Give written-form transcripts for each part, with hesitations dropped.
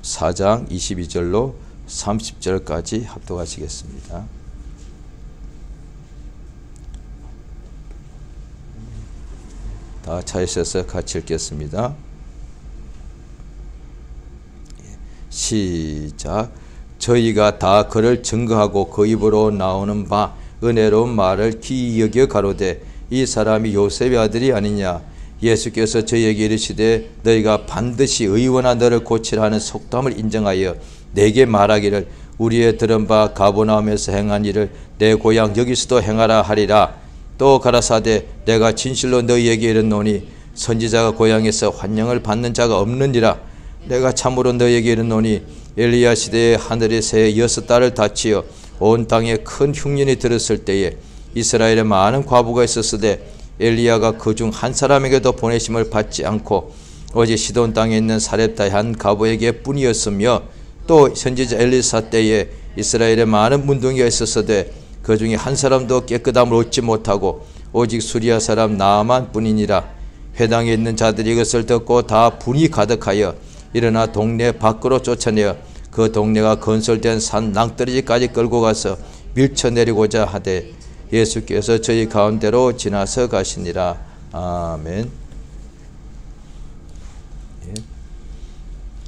4장 22절로 30절까지 합독하시겠습니다. 다 찾으셔서 같이 읽겠습니다. 시작. 저희가 다 그를 증거하고 그 입으로 나오는 바 은혜로운 말을 귀히 여겨 가로되 이 사람이 요셉의 아들이 아니냐. 예수께서 저희에게 이르시되 너희가 반드시 의원아 너를 고치라 하는 속담을 인정하여 내게 말하기를 우리의 들은 바 가버나움에서 행한 일을 내 고향 여기서도 행하라 하리라. 또 가라사대 내가 진실로 너희에게 이르노니 선지자가 고향에서 환영을 받는 자가 없느니라. 내가 참으로 너희에게 이르노니 엘리야 시대에 하늘의 새에 6달을 다치어 온 땅에 큰 흉년이 들었을 때에 이스라엘에 많은 과부가 있었으되 엘리야가 그 중 한 사람에게도 보내심을 받지 않고 오직 시돈 땅에 있는 사렙다의 한 과부에게 뿐이었으며 또 선지자 엘리사 때에 이스라엘에 많은 문둥이가 있었으되 그 중에 한 사람도 깨끗함을 얻지 못하고 오직 수리아 사람 나아만 뿐이니라. 회당에 있는 자들이 이것을 듣고 다 분이 가득하여 일어나 동네 밖으로 쫓아내어 그 동네가 건설된 산 낭떠러지까지 끌고 가서 밀쳐내리고자 하되 예수께서 저희 가운데로 지나서 가시니라. 아멘.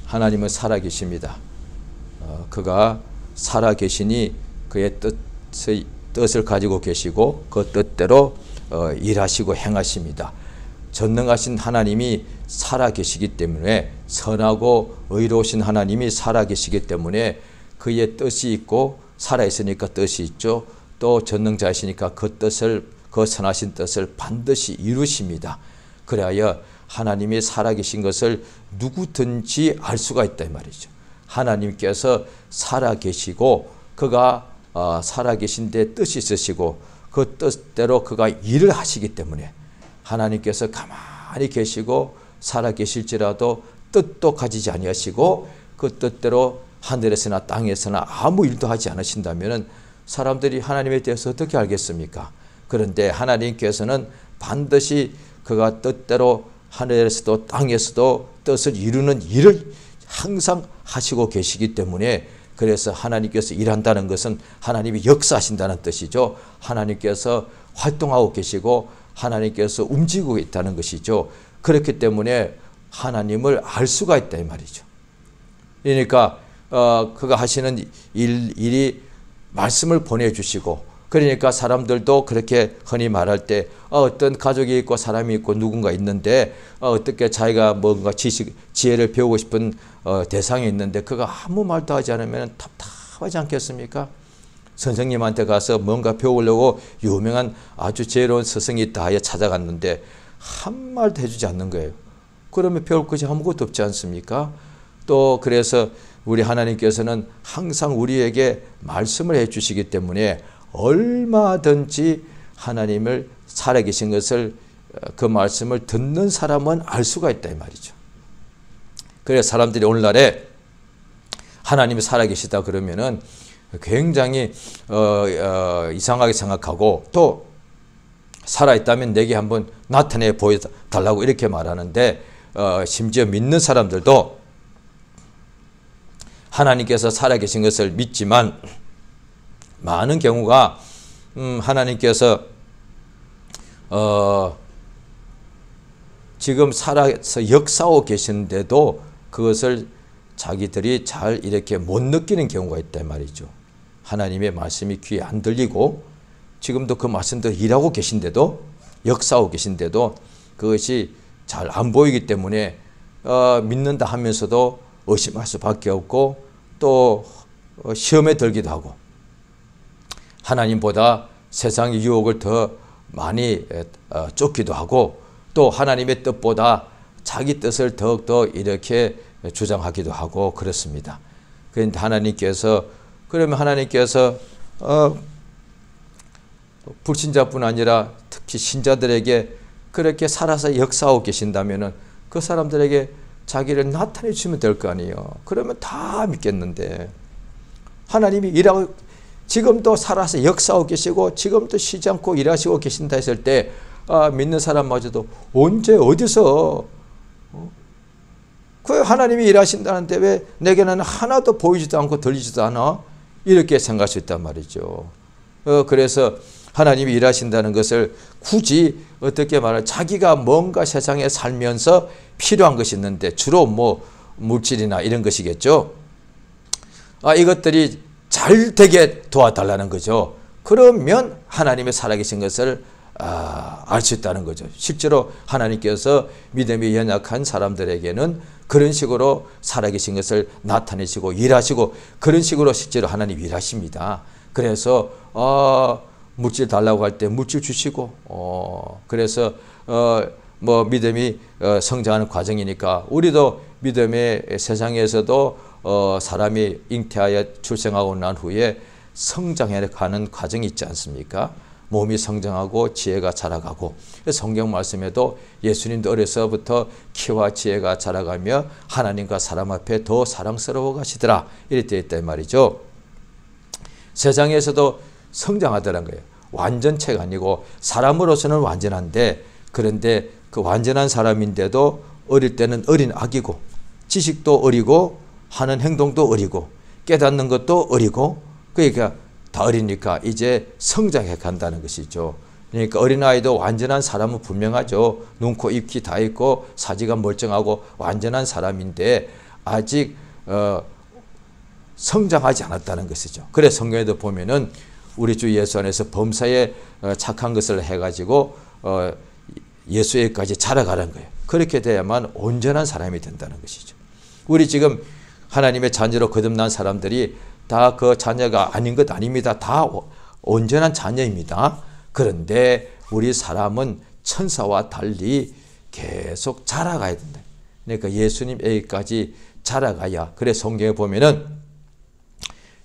하나님은 살아계십니다. 그가 살아계시니 그의 뜻을 가지고 계시고 그 뜻대로 일하시고 행하십니다. 전능하신 하나님이 살아계시기 때문에 선하고 의로우신 하나님이 살아계시기 때문에 그의 뜻이 있고 살아있으니까 뜻이 있죠. 또 전능자이시니까 그 뜻을 그 선하신 뜻을 반드시 이루십니다. 그래야 하나님이 살아계신 것을 누구든지 알 수가 있다 이 말이죠. 하나님께서 살아계시고 그가 살아계신 데 뜻이 있으시고 그 뜻대로 그가 일을 하시기 때문에 하나님께서 가만히 계시고 살아계실지라도 뜻도 가지지 아니하시고 그 뜻대로 하늘에서나 땅에서나 아무 일도 하지 않으신다면 사람들이 하나님에 대해서 어떻게 알겠습니까? 그런데 하나님께서는 반드시 그가 뜻대로 하늘에서도 땅에서도 뜻을 이루는 일을 항상 하시고 계시기 때문에 그래서 하나님께서 일한다는 것은 하나님이 역사하신다는 뜻이죠. 하나님께서 활동하고 계시고 하나님께서 움직이고 있다는 것이죠. 그렇기 때문에 하나님을 알 수가 있다 이 말이죠. 그러니까 그가 하시는 일이 말씀을 보내주시고 그러니까 사람들도 그렇게 흔히 말할 때 어떤 가족이 있고 사람이 있고 누군가 있는데 어떻게 자기가 뭔가 지혜를 배우고 싶은 대상이 있는데 그가 아무 말도 하지 않으면 답답하지 않겠습니까? 선생님한테 가서 뭔가 배우려고 유명한 아주 지혜로운 스승이 있다 하여 찾아갔는데 한 말도 해주지 않는 거예요. 그러면 배울 것이 아무것도 없지 않습니까? 또 그래서 우리 하나님께서는 항상 우리에게 말씀을 해주시기 때문에 얼마든지 하나님을 살아계신 것을 그 말씀을 듣는 사람은 알 수가 있다 이 말이죠. 그래서 사람들이 오늘날에 하나님이 살아계시다 그러면은 굉장히 이상하게 생각하고 또 살아있다면 내게 한번 나타내 보여달라고 이렇게 말하는데 심지어 믿는 사람들도 하나님께서 살아계신 것을 믿지만 많은 경우가 하나님께서 지금 살아서 역사하고 계시는데도 그것을 자기들이 잘 이렇게 못 느끼는 경우가 있단 말이죠. 하나님의 말씀이 귀에 안 들리고 지금도 그 말씀도 일하고 계신데도 역사하고 계신데도 그것이 잘 안 보이기 때문에 믿는다 하면서도 의심할 수밖에 없고 또 시험에 들기도 하고 하나님보다 세상의 유혹을 더 많이 쫓기도 하고 또 하나님의 뜻보다 자기 뜻을 더욱더 이렇게 주장하기도 하고 그렇습니다. 그런데 하나님께서 불신자뿐 아니라 특히 신자들에게 그렇게 살아서 역사하고 계신다면 그 사람들에게 자기를 나타내 주시면 될 거 아니에요. 그러면 다 믿겠는데 하나님이 일하고 지금도 살아서 역사하고 계시고 지금도 쉬지 않고 일하시고 계신다 했을 때 믿는 사람마저도 언제 어디서 그 하나님이 일하신다는데 왜 내게는 하나도 보이지도 않고 들리지도 않아? 이렇게 생각할 수 있단 말이죠. 그래서 하나님이 일하신다는 것을 굳이 어떻게 말하면 자기가 뭔가 세상에 살면서 필요한 것이 있는데 주로 뭐 물질이나 이런 것이겠죠. 이것들이 잘 되게 도와달라는 거죠. 그러면 하나님의 살아계신 것을 알 수 있다는 거죠. 실제로 하나님께서 믿음이 연약한 사람들에게는 그런 식으로 살아계신 것을 나타내시고 일하시고 그런 식으로 실제로 하나님 일하십니다. 그래서 물질 달라고 할 때 물질 주시고 그래서 뭐 믿음이 성장하는 과정이니까 우리도 믿음의 세상에서도 사람이 잉태하여 출생하고 난 후에 성장해가는 과정이 있지 않습니까? 몸이 성장하고 지혜가 자라가고 성경 말씀에도 예수님도 어려서부터 키와 지혜가 자라가며 하나님과 사람 앞에 더 사랑스러워 가시더라 이렇게 되어 있단 말이죠. 세상에서도 성장하더란 거예요. 완전체가 아니고 사람으로서는 완전한데 그런데 그 완전한 사람인데도 어릴 때는 어린 아기고 지식도 어리고 하는 행동도 어리고 깨닫는 것도 어리고 그러니까 다 어리니까 이제 성장해 간다는 것이죠. 그러니까 어린아이도 완전한 사람은 분명하죠. 눈, 코, 입, 귀 다 있고 사지가 멀쩡하고 완전한 사람인데 아직 성장하지 않았다는 것이죠. 그래서 성경에도 보면은 우리 주 예수 안에서 범사에 착한 것을 해가지고 예수에까지 자라가는 거예요. 그렇게 돼야만 온전한 사람이 된다는 것이죠. 우리 지금 하나님의 자녀로 거듭난 사람들이 다 그 자녀가 아닌 것 아닙니다. 다 온전한 자녀입니다. 그런데 우리 사람은 천사와 달리 계속 자라가야 된다. 그러니까 예수님에게까지 자라가야. 그래 성경에 보면은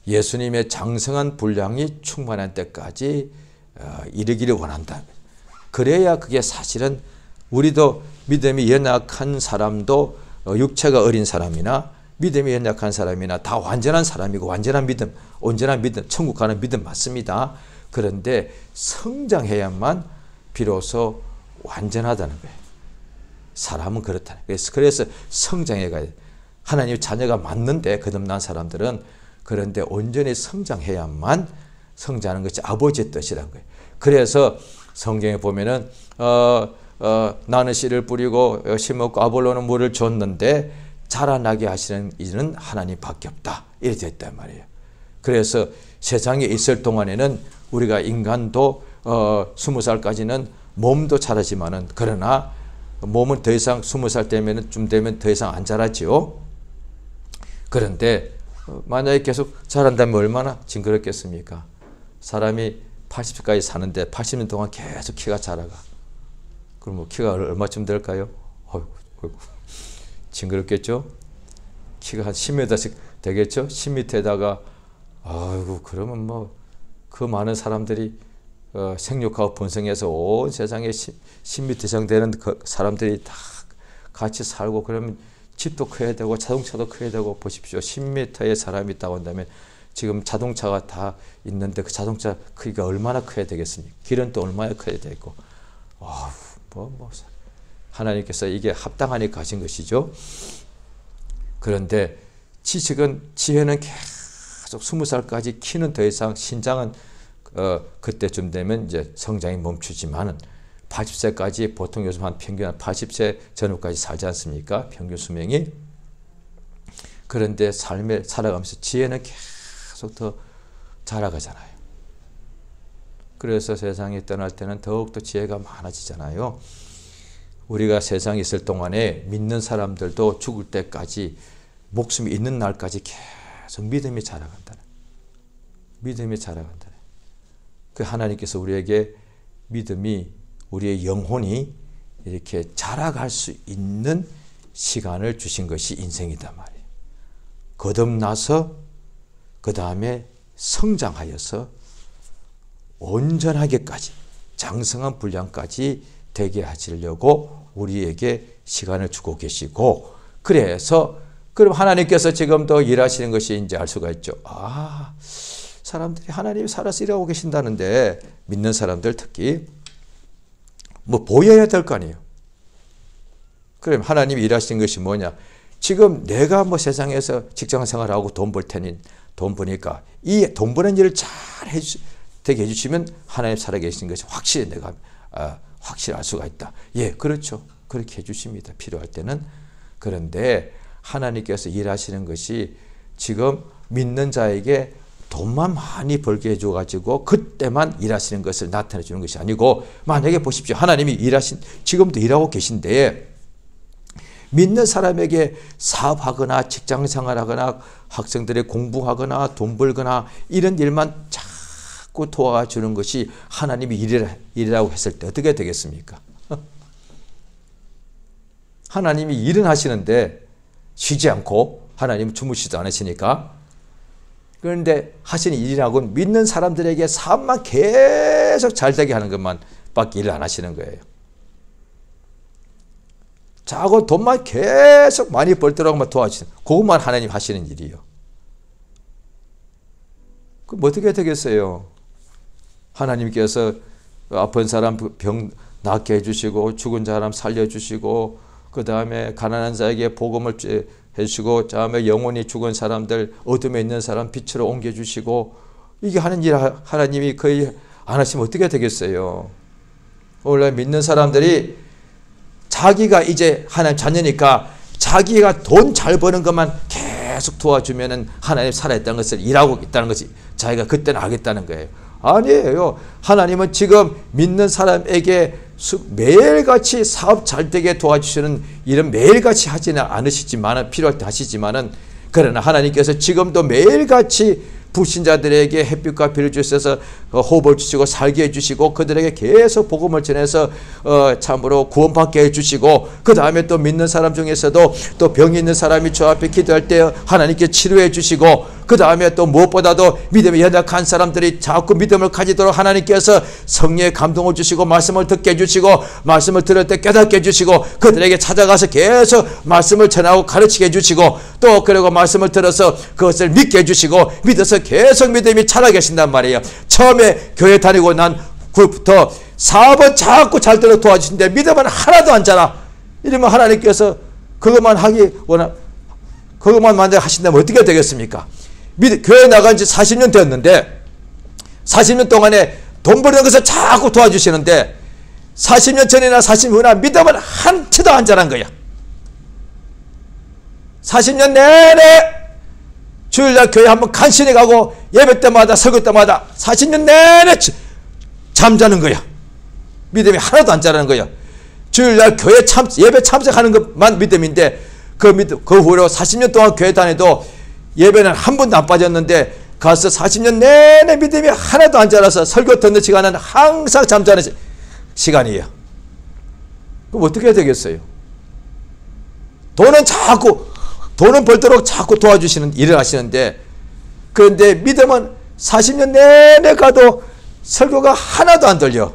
예수님의 장성한 분량이 충만한 때까지 이르기를 원한다. 그래야 그게 사실은 우리도 믿음이 연약한 사람도 육체가 어린 사람이나 믿음이 연약한 사람이나 다 완전한 사람이고 완전한 믿음, 온전한 믿음, 천국 가는 믿음 맞습니다. 그런데 성장해야만 비로소 완전하다는 거예요. 사람은 그렇다. 그래서 성장해 가야 돼요. 하나님 자녀가 맞는데 거듭난 사람들은 그런데 온전히 성장해야만 성장하는 것이 아버지의 뜻이라는 거예요. 그래서 성경에 보면은 나는 씨를 뿌리고 심었고 아볼로는 물을 줬는데 자라나게 하시는 이는 하나님밖에 없다. 이렇게 됐단 말이에요. 그래서 세상에 있을 동안에는 우리가 인간도 20살까지는 몸도 자라지만은 그러나 몸은 더 이상 20살 좀 되면 더 이상 안 자라지요. 그런데 만약에 계속 자란다면 얼마나 징그럽겠습니까? 사람이 80세까지 사는데 80년 동안 계속 키가 자라가. 그럼 뭐 키가 얼마쯤 될까요? 징그럽겠죠? 키가 한 10m씩 되겠죠? 10m에다가 아이고 그러면 뭐 그 많은 사람들이 생육하고 번성해서 온 세상에 10m 이상 되는 그 사람들이 다 같이 살고 그러면 집도 커야 되고 자동차도 커야 되고 보십시오. 10m의 사람이 있다고 한다면 지금 자동차가 다 있는데 그 자동차 크기가 얼마나 커야 되겠습니까? 길은 또 얼마나 커야 되고 하나님께서 이게 합당하니까 하신 것이죠. 그런데 지혜는 계속 20살까지 키는 더 이상 신장은 그때쯤 되면 이제 성장이 멈추지만은 80세까지 보통 요즘 한 평균 한 80세 전후까지 살지 않습니까? 평균 수명이. 그런데 삶에 살아가면서 지혜는 계속 더 자라가잖아요. 그래서 세상에 떠날 때는 더욱더 지혜가 많아지잖아요. 우리가 세상에 있을 동안에 믿는 사람들도 죽을 때까지 목숨이 있는 날까지 계속 믿음이 자라간다는. 믿음이 자라간다는. 그 하나님께서 우리에게 믿음이 우리의 영혼이 이렇게 자라갈 수 있는 시간을 주신 것이 인생이단 말이에요. 거듭나서 그 다음에 성장하여서 온전하게까지 장성한 분량까지 되게 하시려고 우리에게 시간을 주고 계시고 그래서 그럼 하나님께서 지금도 일하시는 것이 이제 알 수가 있죠. 사람들이 하나님이 살아서 일하고 계신다는데 믿는 사람들 특히 뭐 보여야 될 거 아니에요. 그럼 하나님이 일하시는 것이 뭐냐? 지금 내가 뭐 세상에서 직장 생활하고 돈 벌 테니 돈 버니까 이 돈 버는 일을 잘 되게 해주시면 하나님 살아계신 것이 확실히 내가 확실할 수가 있다. 예, 그렇죠. 그렇게 해주십니다. 필요할 때는. 그런데 하나님께서 일하시는 것이 지금 믿는 자에게 돈만 많이 벌게 해줘가지고 그때만 일하시는 것을 나타내 주는 것이 아니고, 만약에 보십시오. 하나님이 지금도 일하고 계신데 믿는 사람에게 사업하거나 직장생활하거나 학생들이 공부하거나 돈 벌거나 이런 일만 자꾸 도와주는 것이 하나님이 일이라고 했을 때 어떻게 되겠습니까? 하나님이 일은 하시는데 쉬지 않고, 하나님은 주무시지도 않으시니까. 그런데 하시는 일이라고는 믿는 사람들에게 사업만 계속 잘되게 하는 것만 밖에 일을 안 하시는 거예요. 자고 돈만 계속 많이 벌도록만 도와주시는, 그것만 하나님 하시는 일이요. 그럼 어떻게 되겠어요? 하나님께서 아픈 사람 병 낫게 해주시고, 죽은 사람 살려주시고, 그 다음에 가난한 자에게 복음을 해주시고, 다음에 영원히 죽은 사람들, 어둠에 있는 사람 빛으로 옮겨주시고, 이게 하는 일 하나님이 거의 안 하시면 어떻게 되겠어요? 오늘날 믿는 사람들이 자기가 이제 하나님 자녀니까 자기가 돈 잘 버는 것만 계속 도와주면은 하나님 살아있다는 것을, 일하고 있다는 것이 자기가 그때는 알겠다는 거예요. 아니에요. 하나님은 지금 믿는 사람에게 매일같이 사업 잘 되게 도와주시는 일은 매일같이 하지는 않으시지만, 필요할 때 하시지만은, 그러나 하나님께서 지금도 매일같이 불신자들에게 햇빛과 비를 주셔서 호흡을 주시고 살게 해주시고, 그들에게 계속 복음을 전해서 참으로 구원받게 해주시고, 그 다음에 또 믿는 사람 중에서도 또 병이 있는 사람이 저 앞에 기도할 때 하나님께 치료해 주시고, 그 다음에 또 무엇보다도 믿음이 연약한 사람들이 자꾸 믿음을 가지도록 하나님께서 성령의 감동을 주시고 말씀을 듣게 해주시고, 말씀을 들을 때 깨닫게 해주시고, 그들에게 찾아가서 계속 말씀을 전하고 가르치게 해주시고, 또 그리고 말씀을 들어서 그것을 믿게 해주시고, 믿어서 계속 믿음이 살아계신단 말이에요. 처음에 교회 다니고 난 후부터 사업은 자꾸 잘 되도록 도와주시는데 믿음은 하나도 안 자라. 이러면 하나님께서 그것만 그것만 만약 하신다면 어떻게 되겠습니까? 교회 나간 지 40년 되었는데 40년 동안에 돈 버는 것을 자꾸 도와주시는데 40년 전이나 40년 후나 믿음은 한 채도 안 자란 거야. 40년 내내 주일날 교회 한번 간신히 가고 예배 때마다 설교 때마다 40년 내내 잠자는 거야. 믿음이 하나도 안 자라는 거야. 주일날 교회 예배 참석하는 것만 믿음인데 그 후로 40년 동안 교회 다녀도 예배는 한 번도 안 빠졌는데 가서 40년 내내 믿음이 하나도 안 자라서 설교 듣는 시간은 항상 잠자는 시간이에요. 그럼 어떻게 해야 되겠어요? 돈은 벌도록 자꾸 도와주시는 일을 하시는데, 그런데 믿음은 40년 내내 가도 설교가 하나도 안 들려.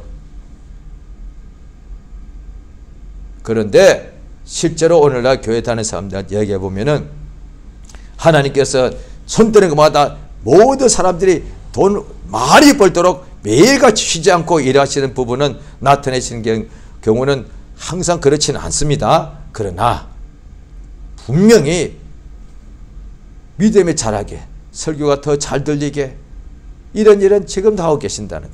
그런데 실제로 오늘날 교회 다니는 사람들한테 이야기해 보면은 하나님께서 손드는 것마다 모든 사람들이 돈 많이 벌도록 매일같이 쉬지 않고 일하시는 부분은 나타내시는 경우는 항상 그렇지는 않습니다. 그러나 분명히 믿음이 자라게, 설교가 더 잘 들리게, 이런 일은 지금도 하고 계신다는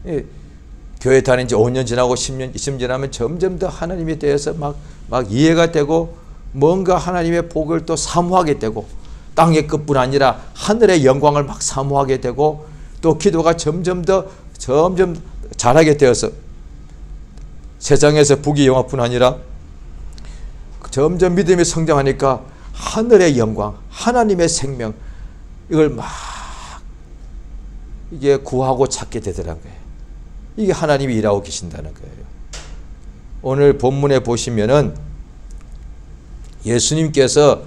거예요. 교회 다닌 지 5년 지나고 10년, 20년 지나면 점점 더 하나님에 대해서 막 이해가 되고, 뭔가 하나님의 복을 또 사모하게 되고, 땅의 것뿐 아니라 하늘의 영광을 막 사모하게 되고, 또 기도가 점점 잘하게 되어서 세상에서 부귀영화뿐 아니라 점점 믿음이 성장하니까 하늘의 영광, 하나님의 생명, 이걸 막 이게 구하고 찾게 되더라고요. 이게 하나님이 일하고 계신다는 거예요. 오늘 본문에 보시면은 예수님께서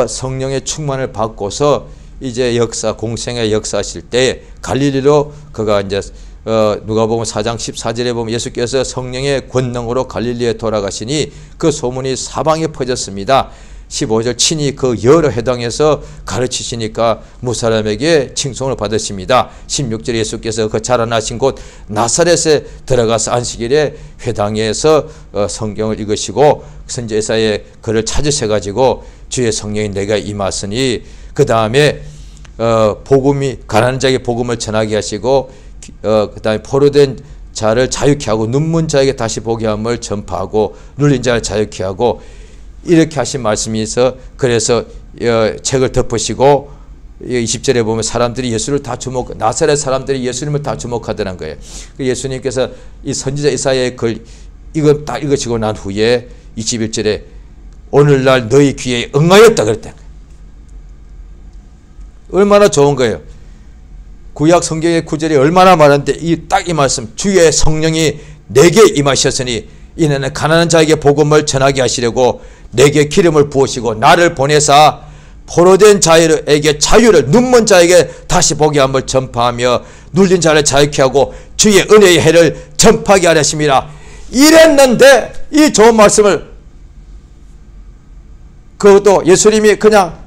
성령의 충만을 받고서 이제 공생의 역사하실 때 갈릴리로 그가 이제 누가복음 4장 14절에 보면 예수께서 성령의 권능으로 갈릴리에 돌아가시니 그 소문이 사방에 퍼졌습니다. 15절 친히 그 여러 회당에서 가르치시니까 무사람에게 칭송을 받으십니다. 16절 예수께서 그 자라나신 곳 나사렛에 들어가서 안식일에 회당에서 성경을 읽으시고 선지자 예사야의 글을 찾으셔가지고 주의 성령이 내가 임하시니 그 다음에 복음이 가난한 자에게 복음을 전하게 하시고 그 다음에 포로된 자를 자유케 하고 눈먼 자에게 다시 보게 함을 전파하고 눌린 자를 자유케 하고 이렇게 하신 말씀이 있어. 그래서 책을 덮으시고 20절에 보면 사람들이 예수를 다 나사렛 사람들이 예수님을 다 주목하더란 거예요. 예수님께서 이 선지자 이사야의 글 이거 딱 읽으시고 난 후에 21절에 오늘날 너희 귀에 응하였다 그랬다. 얼마나 좋은 거예요. 구약 성경의 구절이 얼마나 많은데 딱 이 말씀 주의 성령이 내게 임하셨으니 이는 가난한 자에게 복음을 전하게 하시려고 내게 기름을 부으시고 나를 보내사 포로된 자에게 자유를 눈먼 자에게 다시 보게 함을 전파하며 눌린 자를 자유케 하고 주의 은혜의 해를 전파하게 하셨습니다. 이랬는데 이 좋은 말씀을 그것도 예수님이 그냥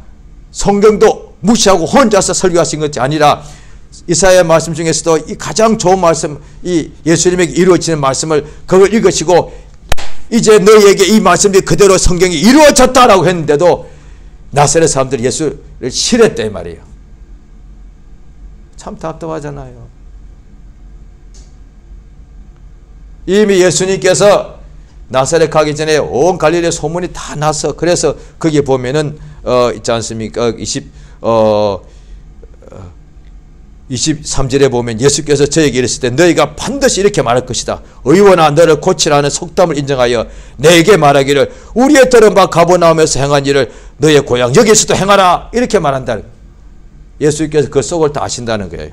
성경도 무시하고 혼자서 설교하신 것이 아니라 이사야 말씀 중에서도 이 가장 좋은 말씀, 이 예수님에게 이루어지는 말씀을 그걸 읽으시고 이제 너희에게 이 말씀이 그대로 성경이 이루어졌다라고 했는데도 나사렛 사람들이 예수를 싫어했다 이 말이에요. 참 답답하잖아요. 이미 예수님께서 나사렛 가기 전에 온 갈릴리 소문이 다 나서 그래서 거기 보면은 있지 않습니까? 23절에 보면 예수께서 저에게 이르실 때 너희가 반드시 이렇게 말할 것이다. 의원아 너를 고치라는 속담을 인정하여 내게 말하기를 우리의 들은 바 가버나움에서 행한 일을 너의 고향 여기서도 행하라 이렇게 말한다. 예수께서 그 속을 다 아신다는 거예요.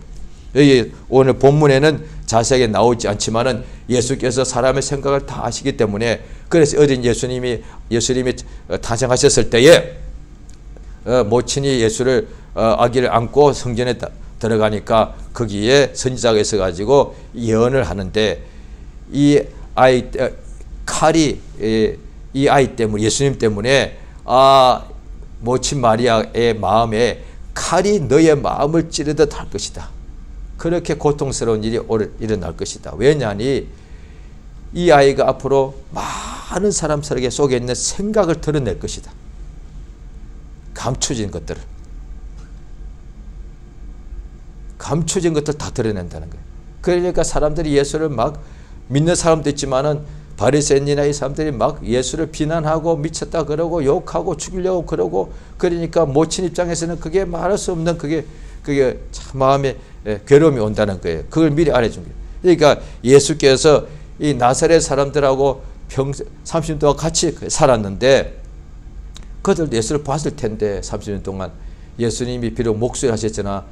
여기 오늘 본문에는 자세하게 나오지 않지만은 예수께서 사람의 생각을 다 아시기 때문에 그래서 어린 예수님이 탄생하셨을 때에 모친이 예수를 아기를 안고 성전에 들어가니까 거기에 선지자가 있어가지고 예언을 하는데 이 아이 칼이 이 아이 때문에 예수님 때문에 모친 마리아의 마음에 칼이 너의 마음을 찌르듯 할 것이다. 그렇게 고통스러운 일이 일어날 것이다. 왜냐하니 이 아이가 앞으로 많은 사람 속에 있는 생각을 드러낼 것이다. 감춰진 것들을. 감춰진 것들 다 드러낸다는 거예요. 그러니까 사람들이 예수를 막 믿는 사람도 있지만은 바리새인이나 이 사람들이 막 예수를 비난하고 미쳤다 그러고 욕하고 죽이려고 그러고 그러니까 모친 입장에서는 그게 말할 수 없는 그게 참 마음에 괴로움이 온다는 거예요. 그걸 미리 알려준 거예요. 그러니까 예수께서 이 나사렛 사람들하고 30년 동안 같이 살았는데 그들도 예수를 봤을 텐데 30년 동안 예수님이 비록 목소리 하셨잖아.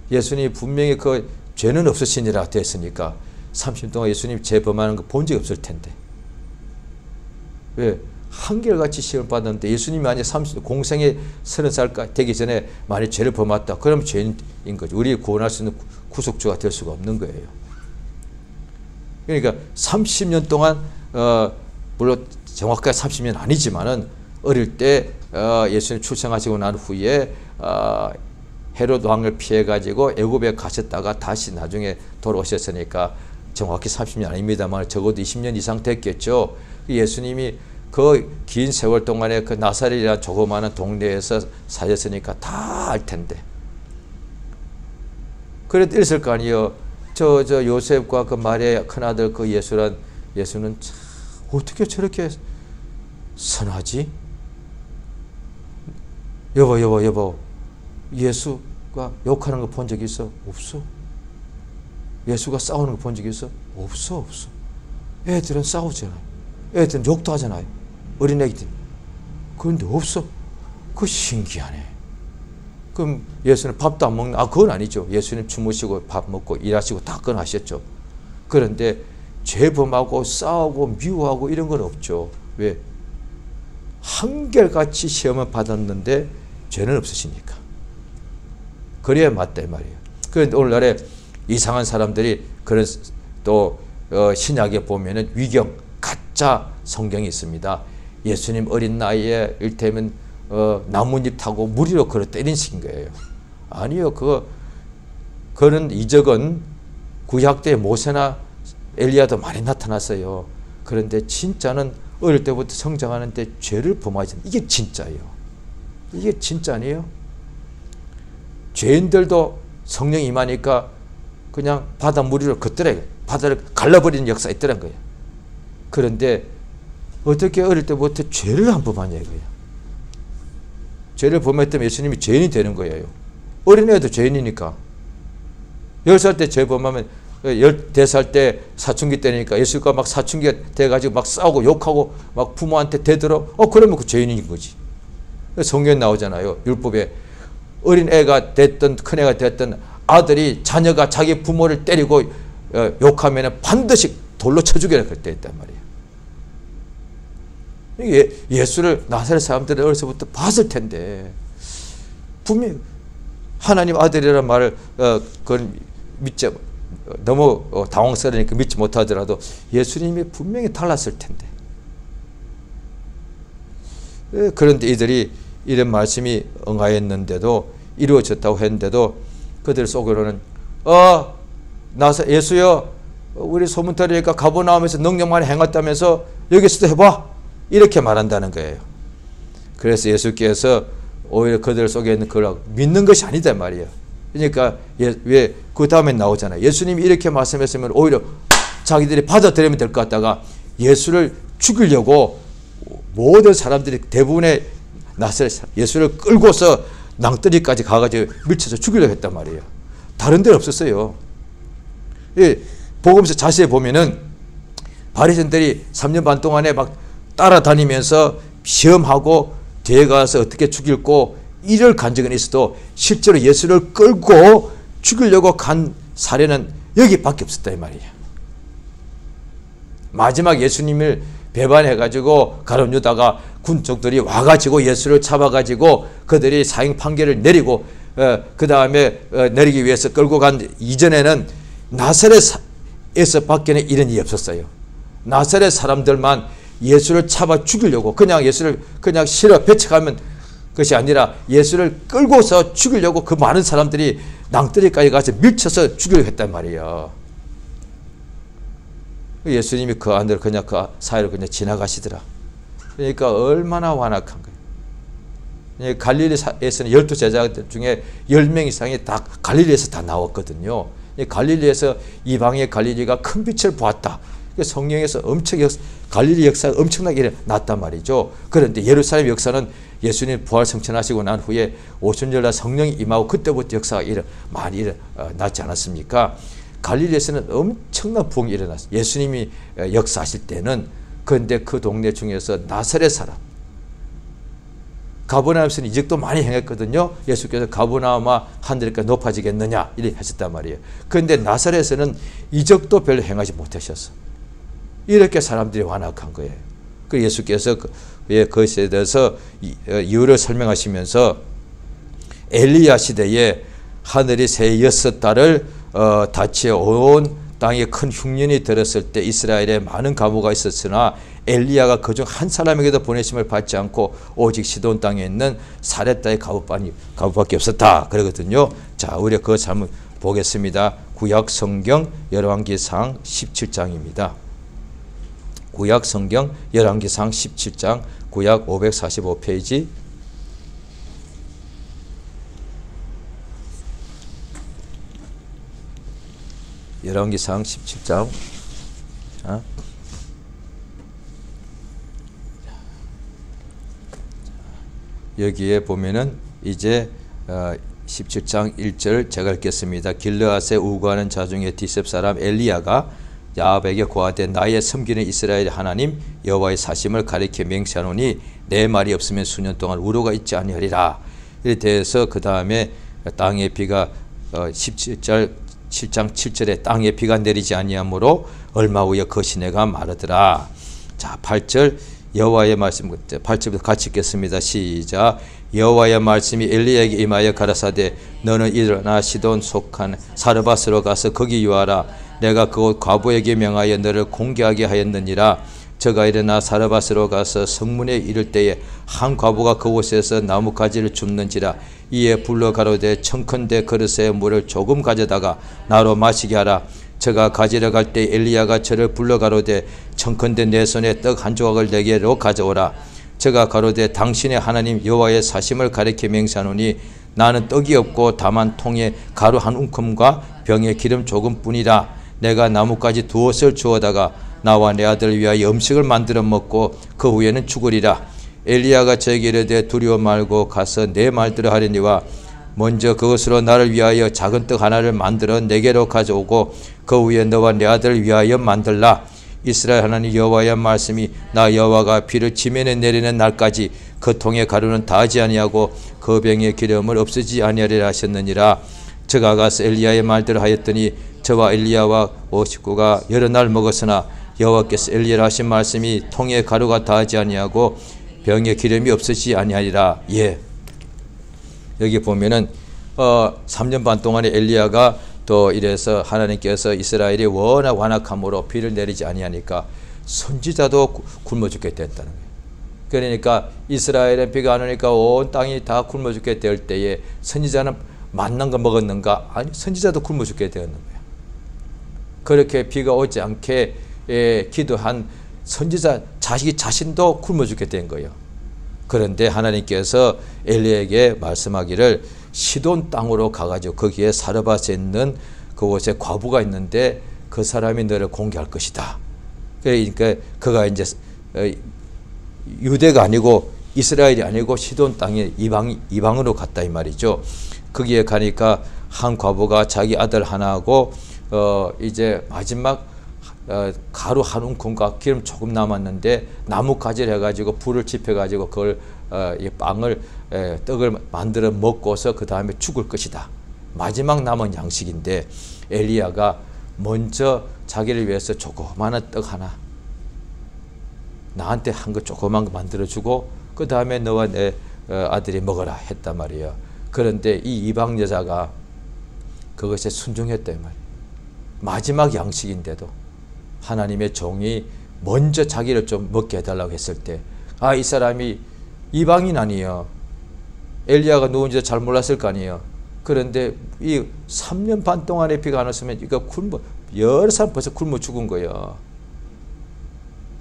예수님이 분명히 그 죄는 없으시니라 됐으니까 30년 동안 예수님 죄 범하는 거 본 적이 없을 텐데 왜? 한결같이 시험을 받았는데 예수님이 만약 공생에 30살 되기 전에 만약 죄를 범했다 그럼 죄인인 거죠. 우리 구원할 수 있는 구속주가 될 수가 없는 거예요. 그러니까 30년 동안 물론 정확하게 30년 아니지만은 어릴 때 예수님 출생하시고 난 후에 헤롯 왕을 피해 가지고 애굽에 가셨다가 다시 나중에 돌아오셨으니까 정확히 30년 아닙니다만 적어도 20년 이상 됐겠죠. 예수님이 그 긴 세월 동안에 그 나사렛이라는 조그마한 동네에서 사셨으니까 다 알 텐데. 그래도 있을 거 아니에요. 저 요셉과 그 마리아의 큰아들 그 예수는 참 어떻게 저렇게 선하지? 여보. 예수가 욕하는 거 본 적 있어? 없어. 예수가 싸우는 거 본 적 있어? 없어. 애들은 싸우잖아요. 애들은 욕도 하잖아요. 어린애기들. 그런데 없어. 그거 신기하네. 그럼 예수는 밥도 안 먹나? 그건 아니죠. 예수님 주무시고 밥 먹고 일하시고 다 그건 하셨죠. 그런데 죄범하고 싸우고 미워하고 이런 건 없죠. 왜? 한결같이 시험을 받았는데 죄는 없으시니까. 그래야 맞다 이 말이에요. 그런데 오늘날에 이상한 사람들이 그런 또 신약에 보면은 위경 가짜 성경이 있습니다. 예수님 어린 나이에 일테면 나뭇잎 타고 무리로 걸어 때린 식인 거예요. 아니요. 그런 이적은 구약 때 모세나 엘리야도 많이 나타났어요. 그런데 진짜는 어릴 때부터 성장하는데 죄를 범하지, 이게 진짜예요. 이게 진짜 아니에요? 죄인들도 성령이 임하니까 그냥 바다 무리로 걷더래. 바다를 갈라버리는 역사가 있더란 거예요. 그런데 어떻게 어릴 때부터 죄를 안 범하냐 이거예요. 죄를 범했다면 예수님이 죄인이 되는 거예요. 어린애도 죄인이니까. 10살 때 죄 범하면 14살 때 사춘기 때니까 예수가 막 사춘기가 돼가지고 막 싸우고 욕하고 막 부모한테 대들어. 그러면 그 죄인인 거지. 성경에 나오잖아요. 율법에 어린애가 됐든 큰애가 됐든 아들이 자녀가 자기 부모를 때리고 욕하면 반드시 돌로 쳐 죽여라 그때 했단 말이에요. 예수를 나사렛 사람들이 어려서부터 봤을 텐데 분명히 하나님 아들이라는 말을 그건 믿지, 너무 당황스러우니까 믿지 못하더라도 예수님이 분명히 달랐을 텐데. 그런데 이들이 이런 말씀이 응하였는데도, 이루어졌다고 했는데도 그들 속으로는 예수여, 우리 소문터리니까 가버나움에서 능력 많이 행했다면서 여기서도 해봐, 이렇게 말한다는 거예요. 그래서 예수께서 오히려 그들 속에 있는 그걸 믿는 것이 아니다 말이에요. 그러니까 왜 그 다음에 나오잖아요. 예수님이 이렇게 말씀했으면 오히려 자기들이 받아들이면 될 것 같다가 예수를 죽이려고 모든 사람들이 대부분의 나사렛 예수를 끌고서 낭떠리까지 가가지고 밀쳐서 죽이려고 했단 말이에요. 다른 데는 없었어요. 복음서 자세히 보면은 바리새인들이 3년 반 동안에 막 따라다니면서 시험하고 뒤에 가서 어떻게 죽일고 이럴 간증은 있어도 실제로 예수를 끌고 죽이려고 간 사례는 여기밖에 없었다 이 말이에요. 마지막 예수님을 배반해가지고 가룟 유다가 군족들이 와가지고 예수를 잡아가지고 그들이 사형 판결을 내리고 그 다음에 내리기 위해서 끌고 간 이전에는 나사렛에서 밖에는 이런 일이 없었어요. 나사렛 사람들만 예수를 잡아 죽이려고 그냥 예수를 그냥 실어 배척하면 것이 아니라 예수를 끌고서 죽이려고 그 많은 사람들이 낭떠리까지 가서 밀쳐서 죽이려고 했단 말이에요. 예수님이 그 안으로 그냥 그 사이로 그냥 지나가시더라. 그러니까 얼마나 완악한 거예요. 갈릴리에서는 12제자들 중에 10명 이상이 다 갈릴리에서 다 나왔거든요. 갈릴리에서 이방의 갈릴리가 큰 빛을 보았다. 성경에서 갈릴리 역사가 엄청나게 일어났단 말이죠. 그런데 예루살렘 역사는 예수님 부활 성천하시고 난 후에 오순절날 성령이 임하고 그때부터 역사가 많이 일어났지 않았습니까? 갈릴리에서는 엄청난 부흥이 일어났어요. 예수님이 역사하실 때는. 그런데 그 동네 중에서 나사렛 사람, 가버나움에서는 이적도 많이 행했거든요. 예수께서 가버나움아 하늘까지 높아지겠느냐 이렇게 하셨단 말이에요. 그런데 나사렛에서는 이적도 별로 행하지 못하셨어. 이렇게 사람들이 완악한 거예요. 그 예수께서 그것에 대해서 이유를 설명하시면서 엘리야 시대에 하늘이 새 6달을 닫혀 온 땅에 큰 흉년이 들었을 때 이스라엘에 많은 가무가 있었으나 엘리야가 그중 한 사람에게도 보내심을 받지 않고 오직 시돈 땅에 있는 사렙다의 가부밖에 없었다 그러거든요. 자, 우리가 그것 한번 보겠습니다. 구약 성경 열왕기상 17장입니다. 구약 성경 열왕기상 17장 구약 545페이지. 열왕기상 17장. 자. 여기에 보면은 이제 17장 1절 제가 읽겠습니다. 길르앗에 우거하는 자 중에 디셉 사람 엘리야가 야합에게 고하되 나의 섬기는 이스라엘 하나님 여호와의 사심을 가리켜 맹세하노니 내 말이 없으면 수년 동안 우로가 있지 아니하리라. 이에 대해서 그 다음에 땅의 비가 17장 7절에 땅에 비가 내리지 아니하므로 얼마 후에 그 시내가 마르더라. 자, 8절 여호와의 말씀 8절부터 같이 읽겠습니다. 시작. 여호와의 말씀이 엘리야에게 임하여 가라사대 너는 일어나 시돈 속한 사르밧으로 가서 거기 유하라. 내가 그곳 과부에게 명하여 너를 공개하게 하였느니라. 저가 일어나 사르밧으로 가서 성문에 이를 때에 한 과부가 그곳에서 나뭇가지를 줍는지라. 이에 불러 가로되 청컨대 그릇에 물을 조금 가져다가 나로 마시게 하라. 저가 가지러 갈 때 엘리야가 저를 불러 가로되 청컨대 내 손에 떡 한 조각을 내게로 가져오라. 저가 가로되 당신의 하나님 여호와의 사심을 가리켜 맹세하노니 나는 떡이 없고 다만 통에 가루 한 움큼과 병에 기름 조금뿐이라. 내가 나뭇가지 두엇을 주어다가 나와 내 아들을 위하여 음식을 만들어 먹고 그 후에는 죽으리라. 엘리야가 저에게 이르되 두려워 말고 가서 내 말대로 하려니와 먼저 그것으로 나를 위하여 작은 떡 하나를 만들어 내게로 가져오고 그 후에 너와 내 아들을 위하여 만들라. 이스라엘 하나님 여호와의 말씀이 나 여호와가 비를 지면에 내리는 날까지 그 통의 가루는 다하지 아니하고 그 병의 기름을 없애지 아니하리라 하셨느니라. 저가 가서 엘리야의 말대로 하였더니 저와 엘리야와 50구가 여러 날 먹었으나 여호와께서 엘리야라 하신 말씀이 통의 가루가 다하지 아니하고 병의 기름이 없어지지 아니하리라. 예. 여기 보면은 3년 반 동안에 엘리야가 또 이래서 하나님께서 이스라엘이 워낙 완악함으로 비를 내리지 아니하니까 선지자도 굶어 죽게 됐다는 거예요. 그러니까 이스라엘에 비가 안 오니까 온 땅이 다 굶어 죽게 될 때에 선지자는 만난 거 먹었는가? 아니, 선지자도 굶어 죽게 되었는 거예요. 그렇게 비가 오지 않게 기도한 선지자 자신도 굶어 죽게 된 거예요. 그런데 하나님께서 엘리야에게 말씀하기를 시돈 땅으로 가가지고 거기에 사르밧에 있는 그곳에 과부가 있는데 그 사람이 너를 공개할 것이다. 그러니까 그가 이제 유대가 아니고 이스라엘이 아니고 시돈 땅에 이방으로 갔다 이 말이죠. 거기에 가니까 한 과부가 자기 아들 하나하고 이제 마지막 가루 한 움큼과 기름 조금 남았는데 나뭇가지를 해가지고 불을 지펴가지고 그걸 이 빵을 떡을 만들어 먹고서 그 다음에 죽을 것이다. 마지막 남은 양식인데 엘리야가 먼저 자기를 위해서 조그마한 떡 하나 나한테 한 거 조그만 거 만들어주고 그 다음에 너와 내 아들이 먹어라 했단 말이에요. 그런데 이 이방 여자가 그것에 순종했단 말이에요. 마지막 양식인데도 하나님의 종이 먼저 자기를 좀 먹게 해달라고 했을 때 이 사람이 이방인 아니에요. 엘리야가 누군지 잘 몰랐을 거 아니에요. 그런데 이 3년 반 동안에 비가 안 왔으면 이거 여러 사람 벌써 굶어 죽은 거예요.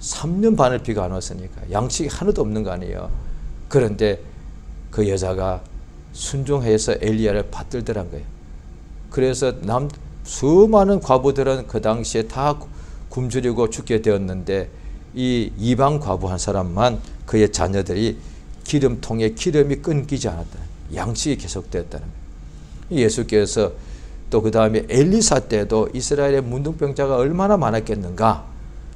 3년 반을 비가 안 왔으니까 양식이 하나도 없는 거 아니에요. 그런데 그 여자가 순종해서 엘리야를 받들더란 거예요. 그래서 수많은 과부들은 그 당시에 다 굶주리고 죽게 되었는데 이 이방 과부 한 사람만 그의 자녀들이 기름통에 기름이 끊기지 않았다. 양식이 계속되었다는 거예요. 예수께서 또 그 다음에 엘리사 때도 이스라엘의 문둥병자가 얼마나 많았겠는가.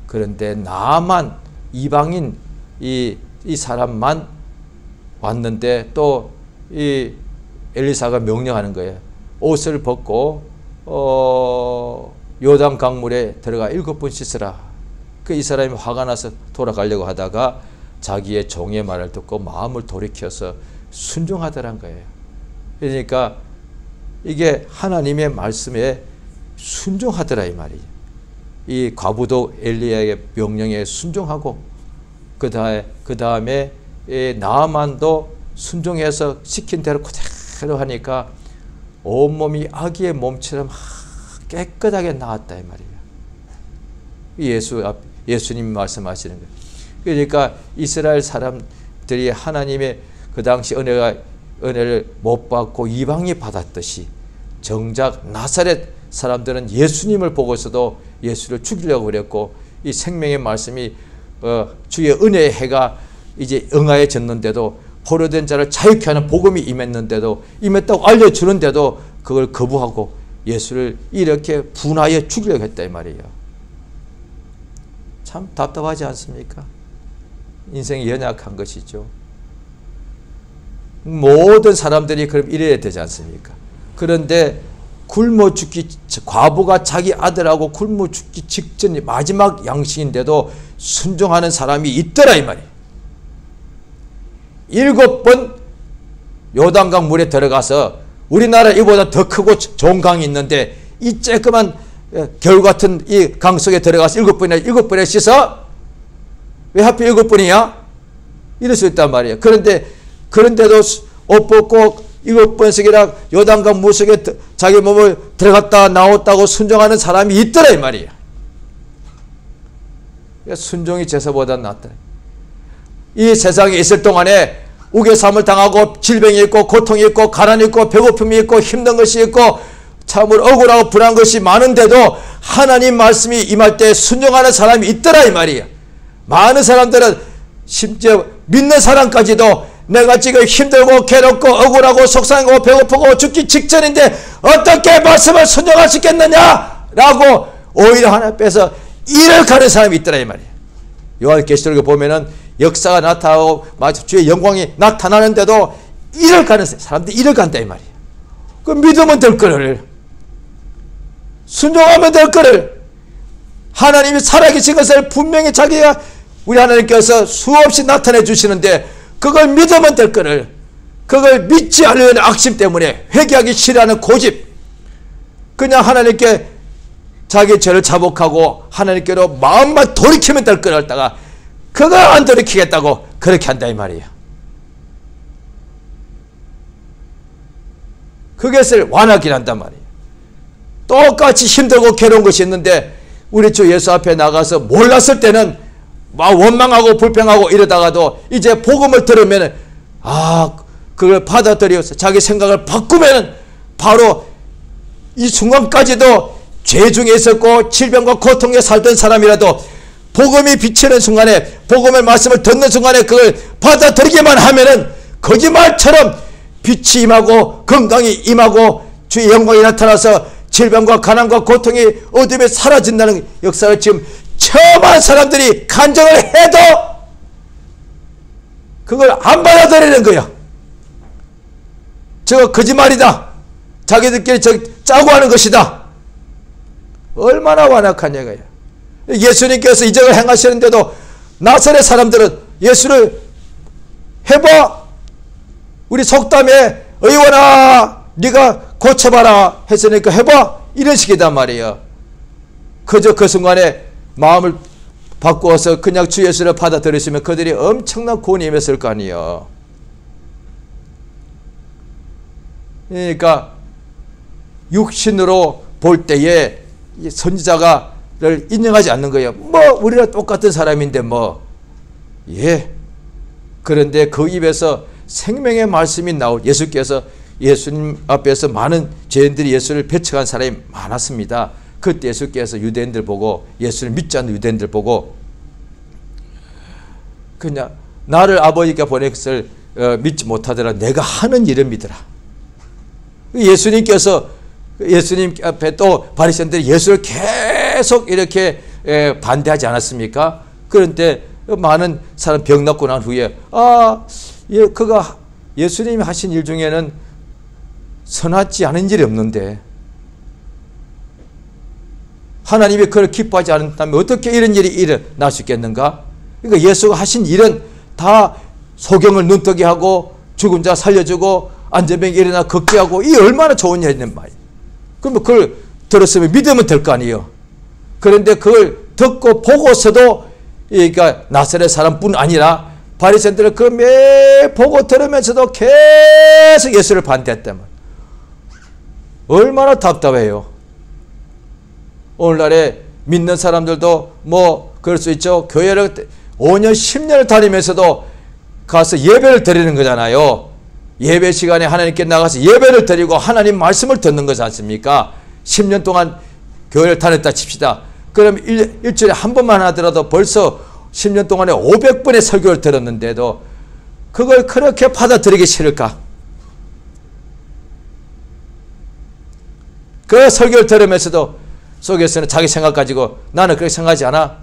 그런데 나만 이방인 이 사람만 왔는데 또 이 엘리사가 명령하는 거예요. 옷을 벗고 요단 강물에 들어가 7번 씻으라. 이 사람이 화가 나서 돌아가려고 하다가 자기의 종의 말을 듣고 마음을 돌이켜서 순종하더란 거예요. 그러니까 이게 하나님의 말씀에 순종하더라 이 말이에요. 이 과부도 엘리야의 명령에 순종하고 그 다음에 나아만도 순종해서 시킨 대로 그대로 하니까 온몸이 아기의 몸처럼 깨끗하게 나았다 이 말이에요. 예수님 말씀하시는 거예요. 그러니까 이스라엘 사람들이 하나님의 그 당시 은혜를 못 받고 이방이 받았듯이 정작 나사렛 사람들은 예수님을 보고서도 예수를 죽이려고 그랬고 이 생명의 말씀이 주의 은혜의 해가 이제 응하여졌는데도 포로된 자를 자유케 하는 복음이 임했다고 알려주는데도 그걸 거부하고 예수를 이렇게 분하여 죽이려고 했다 이 말이에요. 참 답답하지 않습니까? 인생이 연약한 것이죠. 모든 사람들이 그럼 이래야 되지 않습니까? 그런데 굶어 죽기 과부가 자기 아들하고 굶어 죽기 직전이 마지막 양식인데도 순종하는 사람이 있더라 이 말이에요. 7번 요단강 물에 들어가서 우리나라 이보다 더 크고 좋은 강이 있는데 이 쬐끄만 겨울 같은 이 강 속에 들어가서 7번이나 씻어 왜 하필 이것뿐이야? 이럴 수 있단 말이에요. 그런데도 옷 벗고 7번씩이나 요단강 물속에 자기 몸을 들어갔다 나왔다고 순종하는 사람이 있더라 이 말이에요. 순종이 제사보다 낫다. 이 세상에 있을 동안에 우겨삼을 당하고 질병이 있고 고통이 있고 가난이 있고 배고픔이 있고 힘든 것이 있고 참으로 억울하고 불안한 것이 많은데도 하나님 말씀이 임할 때 순종하는 사람이 있더라 이 말이에요. 많은 사람들은 심지어 믿는 사람까지도 내가 지금 힘들고 괴롭고 억울하고 속상하고 배고프고 죽기 직전인데 어떻게 말씀을 순종할 수 있겠느냐 라고 오히려 하나 빼서 일을 가는 사람이 있더라 이 말이에요. 요한계시록에 보면은 역사가 나타나고 주의 영광이 나타나는데도 일을 가는 사람들이 일을 간다 이 말이에요. 그 믿으면 될 거를, 순종하면 될 거를, 하나님이 살아계신 것을 분명히 자기가 우리 하나님께서 수없이 나타내 주시는데 그걸 믿으면 될 거를, 그걸 믿지 않으려는 악심 때문에 회개하기 싫어하는 고집, 그냥 하나님께 자기 죄를 자복하고 하나님께로 마음만 돌이키면 될 거를 했다가 그걸 안 돌이키겠다고 그렇게 한다 이 말이에요. 그것을 완하긴 한단 말이에요. 똑같이 힘들고 괴로운 것이 있는데 우리 주 예수 앞에 나가서 몰랐을 때는 막 원망하고 불평하고 이러다가도 이제 복음을 들으면 그걸 받아들여서 자기 생각을 바꾸면 바로 이 순간까지도 죄 중에 있었고 질병과 고통에 살던 사람이라도 복음이 비치는 순간에, 복음의 말씀을 듣는 순간에 그걸 받아들이기만 하면은 거짓말처럼 빛이 임하고 건강이 임하고 주의 영광이 나타나서 질병과 가난과 고통이 어둠에 사라진다는 역사를 지금 처음한 사람들이 간증을 해도 그걸 안 받아들이는 거야. 저거 거짓말이다. 자기들끼리 짜고 하는 것이다. 얼마나 완악한 얘기야. 예수님께서 이적을 행하시는데도 나사렛 사람들은 예수를 해봐, 우리 속담에 의원아 네가 고쳐봐라 했으니까 해봐, 이런 식이단 말이에요. 그저 그 순간에 마음을 바꾸어서 그냥 주 예수를 받아들였으면 그들이 엄청난 구원이 임했을 거 아니에요. 그러니까 육신으로 볼 때에 선지자가를 인정하지 않는 거예요. 우리랑 똑같은 사람인데 그런데 그 입에서 생명의 말씀이 예수께서 예수님 앞에서 많은 죄인들이 예수를 배척한 사람이 많았습니다. 그때 예수께서 유대인들 보고, 예수를 믿지 않는 유대인들 보고 그냥 나를 아버지가 보낸 것을 믿지 못하더라 내가 하는 일을 믿으라. 예수님 앞에 또 바리새인들이 예수를 계속 이렇게 반대하지 않았습니까? 그런데 많은 사람 병 낫고 난 후에 그가 예수님이 하신 일 중에는 선하지 않은 일이 없는데 하나님이 그걸 기뻐하지 않는다면 어떻게 이런 일이 일어날 수 있겠는가? 그러니까 예수가 하신 일은 다 소경을 눈뜨게 하고 죽은 자 살려주고 안전병이 일어나 걷게 하고, 이 얼마나 좋은 일이냐 말이에요. 그러면 그걸 들었으면 믿으면 될 거 아니에요. 그런데 그걸 듣고 보고서도 그러니까 나사렛 사람뿐 아니라 바리새인들은 그 매 보고 들으면서도 계속 예수를 반대했단 말이에요. 얼마나 답답해요. 오늘날에 믿는 사람들도 그럴 수 있죠. 교회를 5년 10년을 다니면서도 가서 예배를 드리는 거잖아요. 예배 시간에 하나님께 나가서 예배를 드리고 하나님 말씀을 듣는 거지 않습니까? 10년 동안 교회를 다녔다 칩시다. 그럼 일주일에 한 번만 하더라도 벌써 10년 동안에 500번의 설교를 들었는데도 그걸 그렇게 받아들이기 싫을까? 그 설교를 들으면서도 속에서는 자기 생각 가지고 나는 그렇게 생각하지 않아.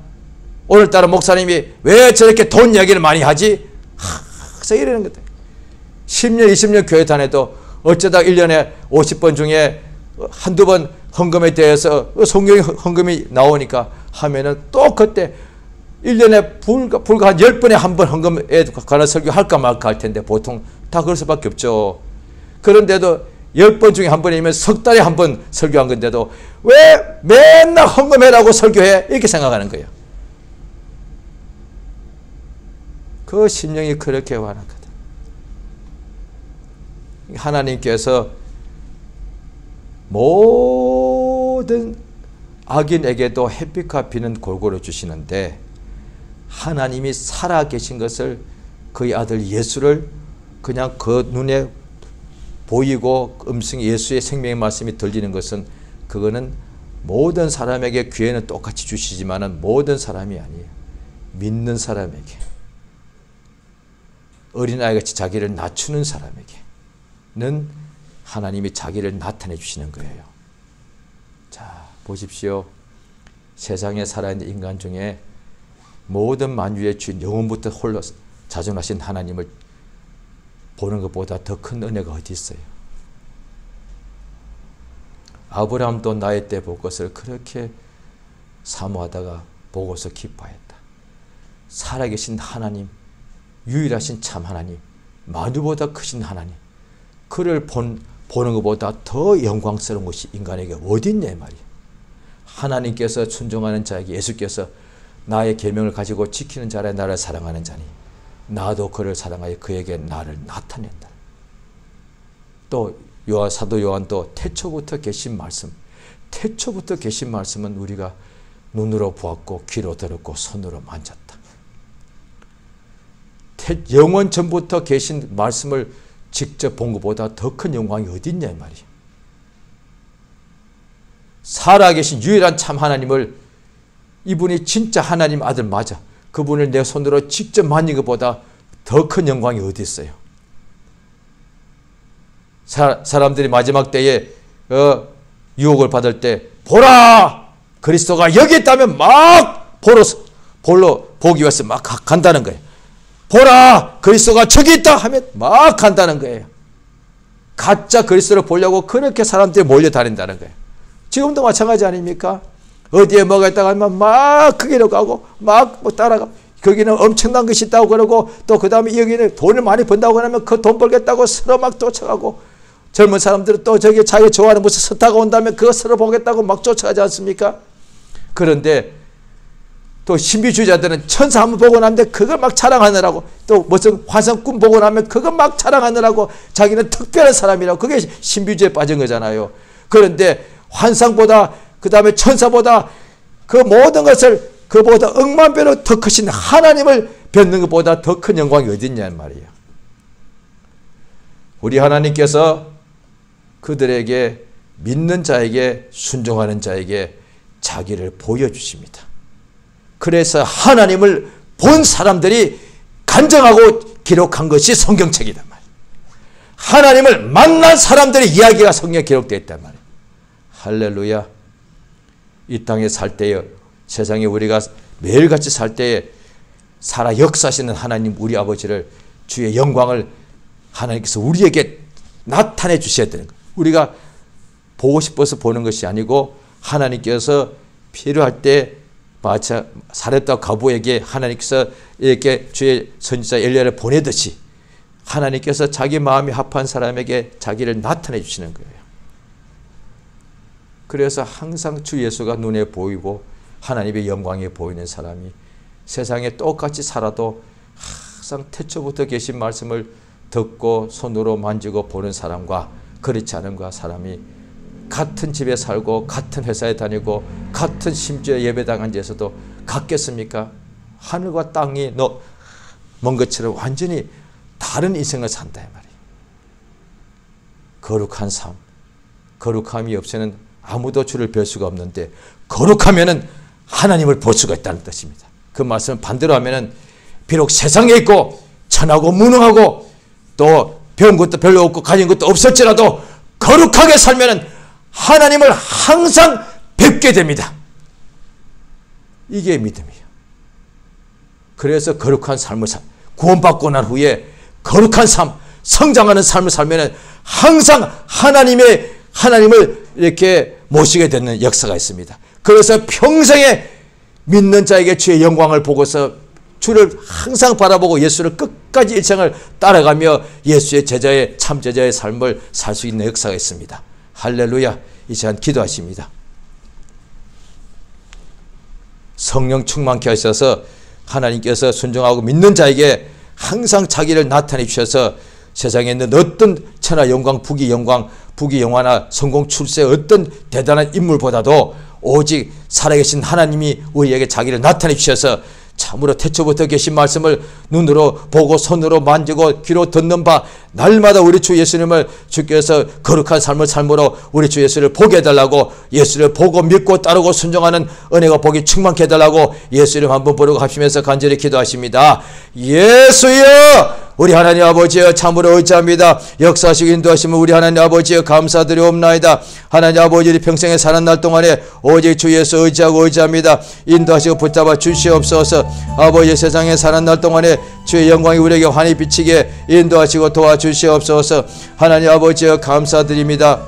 오늘따라 목사님이 왜 저렇게 돈 이야기를 많이 하지? 항상 이러는 것들. 10년, 20년 교회 다녀도 어쩌다 1년에 50번 중에 한두 번 헌금에 대해서 성경 헌금이 나오니까 하면은 또 그때 1년에 불과 한 10번에 한 번 헌금에 관한 설교 할까 말까 할 텐데 보통 다 그럴 수밖에 없죠. 그런데도 10번 중에 한 번이면 석 달에 한 번 설교한 건데도 왜 맨날 헌금해라고 설교해? 이렇게 생각하는 거예요. 그 심령이 그렇게 완악하다. 하나님께서 모든 악인에게도 햇빛과 비는 골고루 주시는데 하나님이 살아계신 것을 그의 아들 예수를 그냥 그 눈에 보이고 음성이 예수의 생명의 말씀이 들리는 것은 그거는 모든 사람에게 기회는 똑같이 주시지만은 모든 사람이 아니에요. 믿는 사람에게, 어린아이같이 자기를 낮추는 사람에게는 하나님이 자기를 나타내 주시는 거예요. 자, 보십시오. 세상에 살아있는 인간 중에 모든 만유의 주인 영원부터 홀로 자존하신 하나님을 보는 것보다 더 큰 은혜가 어디 있어요? 아브라함도 나이 때 볼 것을 그렇게 사모하다가 보고서 기뻐했다. 살아계신 하나님, 유일하신 참 하나님, 만유보다 크신 하나님, 그를 보는 것보다 더 영광스러운 것이 인간에게 어디 있냐 말이에요. 하나님께서 순종하는 자에게 예수께서 나의 계명을 가지고 지키는 자라 나를 사랑하는 자니 나도 그를 사랑하여 그에게 나를 나타낸다. 또 사도 요한도 태초부터 계신 말씀, 태초부터 계신 말씀은 우리가 눈으로 보았고 귀로 들었고 손으로 만졌다. 영원 전부터 계신 말씀을 직접 본 것보다 더 큰 영광이 어디 있냐 말이에요. 살아계신 유일한 참 하나님을, 이분이 진짜 하나님 아들 맞아, 그분을 내 손으로 직접 만진 것보다 더 큰 영광이 어디 있어요. 사람들이 마지막 때에 유혹을 받을 때 보라! 그리스도가 여기 있다면 막 볼로 보기 위해서 막 간다는 거예요. 보라! 그리스도가 저기 있다 하면 막 간다는 거예요. 가짜 그리스도를 보려고 그렇게 사람들이 몰려다닌다는 거예요. 지금도 마찬가지 아닙니까? 어디에 뭐가 있다고 하면 막 거기로 가고 막 따라가고, 거기는 엄청난 것이 있다고 그러고, 또 그 다음에 여기는 돈을 많이 번다고 하면 그 돈 벌겠다고 서로 막 쫓아가고, 젊은 사람들은 또 저기 자기 좋아하는 무슨 스타가 온다면 그거 서로 보겠다고 막 쫓아가지 않습니까? 그런데 또 신비주의자들은 천사 한번 보고 나면 그걸 막 자랑하느라고, 또 무슨 화성 꿈 보고 나면 그걸 막 자랑하느라고 자기는 특별한 사람이라고, 그게 신비주의에 빠진 거잖아요. 그런데 환상보다, 그 다음에 천사보다, 그 모든 것을 그보다 억만 배로 더 크신 하나님을 뵙는 것보다 더 큰 영광이 어디 있냐는 말이에요. 우리 하나님께서 그들에게, 믿는 자에게, 순종하는 자에게 자기를 보여주십니다. 그래서 하나님을 본 사람들이 간증하고 기록한 것이 성경책이단 말이에요. 하나님을 만난 사람들의 이야기가 성경에 기록되어 있단 말이에요. 할렐루야. 이 땅에 살 때에, 세상에 우리가 매일같이 살 때에 살아 역사하시는 하나님, 우리 아버지를, 주의 영광을 하나님께서 우리에게 나타내 주셔야 되는 거예요. 우리가 보고 싶어서 보는 것이 아니고, 하나님께서 필요할 때 사렙다 과부에게 하나님께서 이렇게 주의 선지자 엘리야를 보내듯이 하나님께서 자기 마음이 합한 사람에게 자기를 나타내 주시는 거예요. 그래서 항상 주 예수가 눈에 보이고 하나님의 영광이 보이는 사람이 세상에 똑같이 살아도 항상 태초부터 계신 말씀을 듣고 손으로 만지고 보는 사람과 그렇지 않은 사람이 같은 집에 살고 같은 회사에 다니고 같은 심지어 예배당 앉아서도 같겠습니까? 하늘과 땅이 먼 것처럼 완전히 다른 인생을 산다 이 말이에요. 거룩한 삶, 거룩함이 없이는 아무도 주를 뵐 수가 없는데, 거룩하면은 하나님을 볼 수가 있다는 뜻입니다. 그 말씀을 반대로 하면은 비록 세상에 있고 천하고 무능하고 또 배운 것도 별로 없고 가진 것도 없을지라도 거룩하게 살면은 하나님을 항상 뵙게 됩니다. 이게 믿음이에요. 그래서 거룩한 삶을 구원받고 난 후에 거룩한 삶, 성장하는 삶을 살면은 항상 하나님을 이렇게 모시게 되는 역사가 있습니다. 그래서 평생에 믿는 자에게 주의 영광을 보고서 주를 항상 바라보고 예수를 끝까지 일생을 따라가며 예수의 제자의, 참 제자의 삶을 살 수 있는 역사가 있습니다. 할렐루야. 이 시간 기도하십니다. 성령 충만케 하셔서 하나님께서 순종하고 믿는 자에게 항상 자기를 나타내 주셔서 세상에 있는 어떤 천하 영광, 부귀 영화나 성공 출세 어떤 대단한 인물보다도 오직 살아계신 하나님이 우리에게 자기를 나타내 주셔서 참으로 태초부터 계신 말씀을 눈으로 보고 손으로 만지고 귀로 듣는 바 날마다 우리 주 예수님을 주께서 거룩한 삶을 삶으로 우리 주 예수를 보게 해달라고, 예수를 보고 믿고 따르고 순종하는 은혜가 복이 충만케 해달라고 예수님 한번 부르고 합심해서 간절히 기도하십니다. 예수여, 우리 하나님 아버지여 참으로 의지합니다. 역사하시고 인도하시면 우리 하나님 아버지여 감사드리옵나이다. 하나님 아버지, 우리 평생에 사는 날 동안에 오직 주 예수 의지하고 의지합니다. 인도하시고 붙잡아 주시옵소서. 아버지, 세상에 사는 날 동안에 주의 영광이 우리에게 환히 비치게 인도하시고 도와주시옵소서. 하나님 아버지여 감사드립니다.